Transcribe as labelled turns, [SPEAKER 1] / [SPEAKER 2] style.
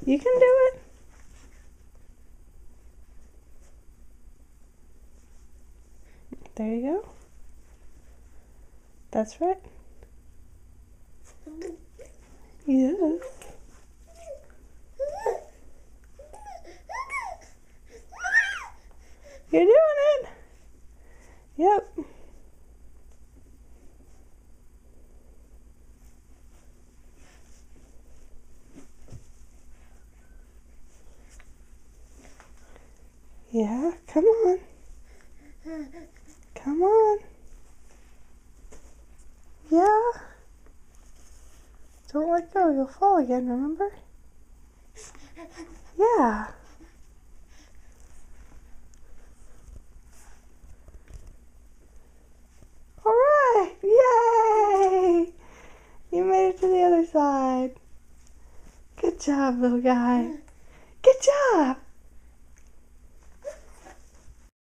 [SPEAKER 1] You can do it. There you go. That's right. Yes. You're doing it. Yep. Yeah, come on. Come on. Yeah. Don't let go, you'll fall again, remember? Yeah. Alright! Yay! You made it to the other side. Good job, little guy. Good job!